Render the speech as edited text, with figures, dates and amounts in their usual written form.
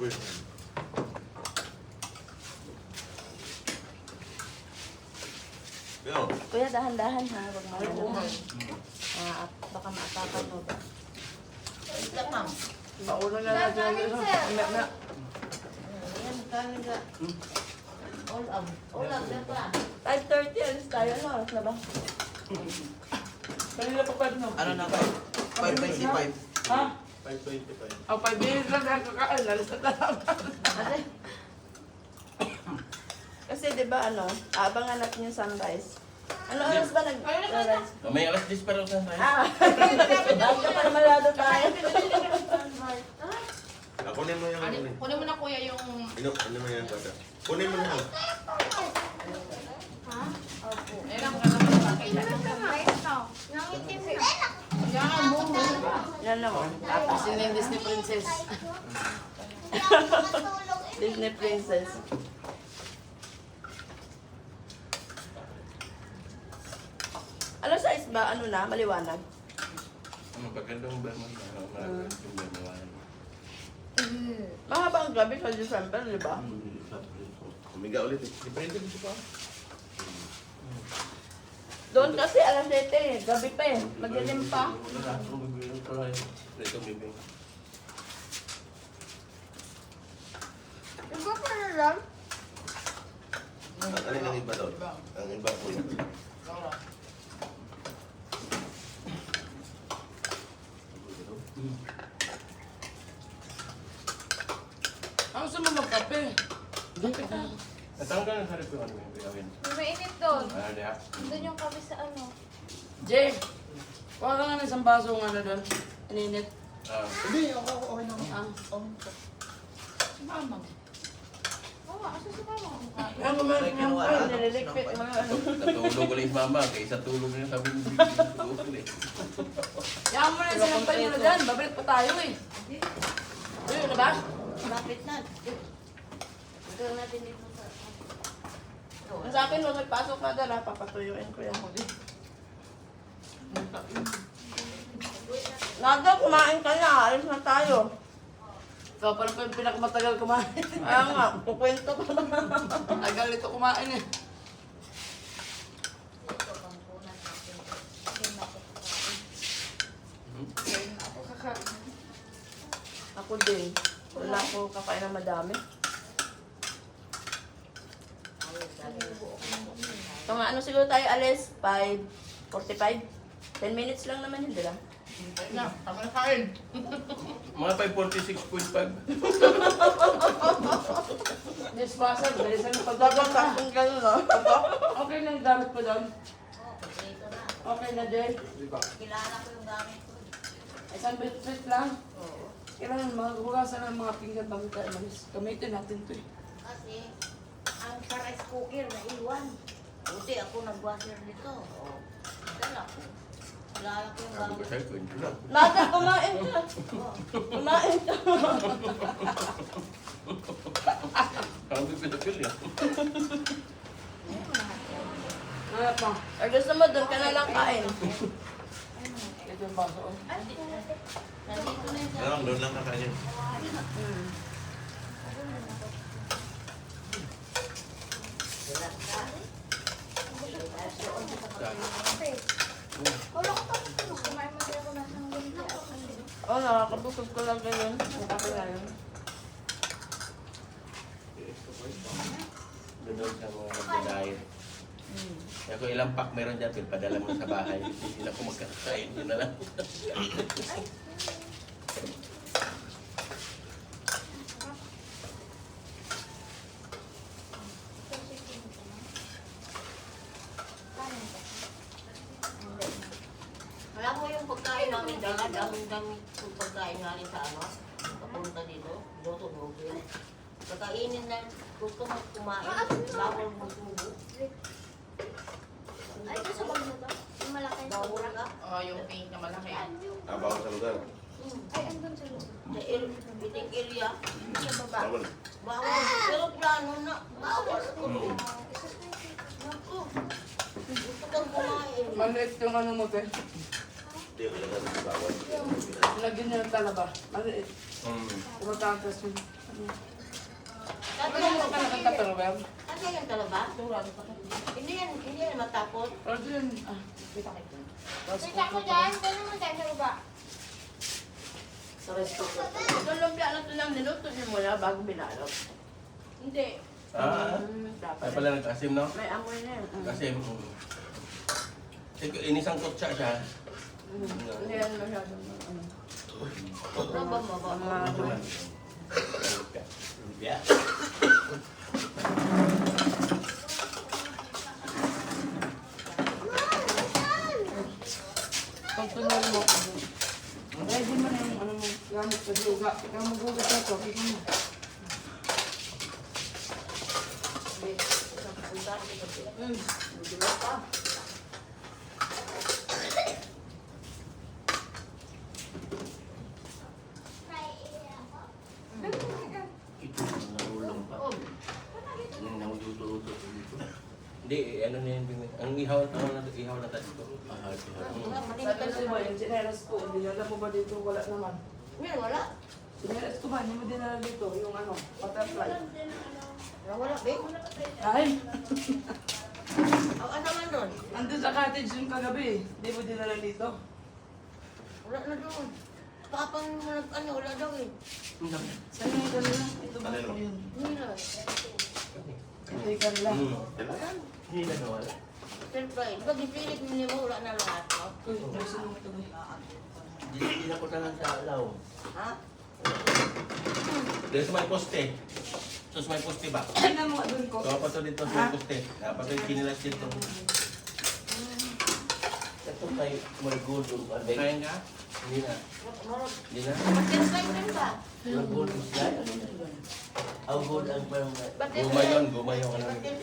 Uy. Yo. Kuya, dahan-dahan ha. Huwag mo baka maatakan mo ba? Isla ma'am. Mauna na natin ang ano. Na. Yan, kami ka. All up. All up, yan pa. 5:30, alis tayo. Ano oras na ba? Kanila pa 5 no? Ano na ba? 5.25. Ha? 5:25. Oh, 5 minutes lang kaya kakain. Alis na talaga. Kasi di ba ano, abangan natin yung sunrise. Ano oras ba nag-rise? May alas 10 pa rin sa tayo. Bago pa malado tayo. Kunin mo yung kunin. Kunin mo na kuya yung... Ano mo yan, Tata? Kunin mo na. Ayun ang maganda mo sa akin. Yan, bumo. Yan lang o. Tapos yun yung Disney Princess. Disney Princess. Ano size ba? Ano na? Maliwanag? Ano, pagkandong ba mo? Malagay yung bemawan. Mahaba ang gabi sa December, di ba? Umiga ulit eh. Depende dito pa. Doon kasi alas 7, gabi pa eh. Madilim pa. Ito, bibing. Iba pa na lang. At alin ang iba doon? Ang iba po yun. Ang gusto mo magkape? Natanggal na sa rep yung ano yung gawin. Mainit doon. Ano niya? Doon yung kami sa ano. Jay, kuha ka nga ng isang baso ng ano doon. Ininit. Hindi, okay na. Ah. Si mama. Oo, asa si mama? Ano kumain Like, niya? kinuha Ay, na. nililigpit mga ano. Natulog ulit si mama. Kaya isa tulog na sabi ng bibig. Yan mo na yung sinampay mo na dyan. Babalik pa tayo eh. Ayun na ba? Lapit na. Ito natin dito sa... Ang sa akin, huwag nagpasok na dala, papatuyuin ko yan. Nada, kumain ka na. Alis na tayo. Ikaw pa yung pinakamatagal kumain. Kaya nga, kukwento ko na. Tagal ito kumain eh. Ito, pangkunan natin. Hindi ako kakain. Ako din. Wala ko kakain na madami. So nga, ano siguro tayo alis? 5:45? 10 minutes lang naman yun, dila. Na, ako na kain. Mga 546.5. Dishwasher, bilisan mo Dapat pagdagang ka. sakong gano'n, no? Okay na yung gamit ko doon. Dito na. Okay na, Jay. Kilala ko yung gamit ko. Isang bit lang. Oo. Kailangan mga hugasan ng mga pinggan bago tayo malis. Gamitin natin ito eh. Kasi, ang sa rice cooker na iwan. Buti ako nag-washer nito. Oo. Dala ko. Kilala ko yung Sabi ko gamit. sa'yo, kwento lang. Nada, kumain ka. Kumain ka. Sabi ko pinapil yan. Hanap mo. Or gusto mo, doon ka na lang kain. Ito yung baso. oh. Nandito na yung Ano, doon lang kakain. Wala ko tapos ko. Kumain mo din ako nasa ganito. Oo, nakakabusog ko lang ganyan. Ang kape na yun. Doon sa mga nagda-diet. Kaya kung ilang pack meron dyan, padala mo sa bahay. Hindi na ako magkakain. Yun na lang. Alam mo yung pagkain namin dala, dami yung pagkain namin sa ano, papunta dito, luto mo yun. Pagkainin na gusto mo kumain, bawal mo tubo. Ay, ito sa bag mo to. Yung malaki. Bawal ka. Oh, yung pink na malaki. Bawal sa lugar. Ay, andun sa loob. Sa eating area, Sa baba. Bawal. bawal. Pero plano na, bawal. Naku, gusto kang kumain. Maliit yung ano mo, te. Hindi, wala na bawal. Lagyan niya ng talaba. Maliit. Tumatatas yun. Kasi Ano mo ka nakanta pero ba? kasi yung talaba, hindi yan matapos. Pero dun, kita kita. Kita ko dyan, gano'n mo dyan sa baba. Sa restaurant. Itong lumpia na ito lang niluto niyo muna bago binalot. Hindi. Dapat. Ay pala nagkasim, no? May amoy na yun. Kasim. Inisang kutsa siya. Hindi yan masyadong. Mababa. Lumpia. Pag tunnel mo, ready mo na yung ano mo, gamit sa luga. Ikaw magugat na ito, kita mo. Magulo pa. Ito, nalulong pa. Nauluto-uto dito. Hindi, ano na yun, ang ihaw na tayo dito. Sabi ko ba, yung sinelas ko, hindi alam mo ba dito, wala naman. Meron wala. Sinelas ko ba, hindi mo dinala dito, yung ano, butterfly. Wala, babe. Ay, Ang ano man doon? andun sa cottage yung kagabi, hindi mo dinala dito. Wala na doon. Kapang mo ano, wala daw eh. Saan yung kanila? Ito ba Kanino? ko yun? Nila. Ito yung kanila. Hindi na nawala. Siyempre, di ba gipilit mo niya mo, wala na lahat, no? Uy, nagsin mo ito ba? Hindi na ko na lang sa alaw. Ha? Dahil sa may poste. So sa may poste ba? Tingnan mo nga dun ko. Kaya pa to dito sa may poste. Dapat ito yung kinilas dito. Ito tayo may gold. Kain ka? Hindi na. Marot. Hindi na. Mag-slide din ba? May gold slide. Ang gold ang parang... Ba't yun? Gumayon. Gumayon ka lang. Mag-slide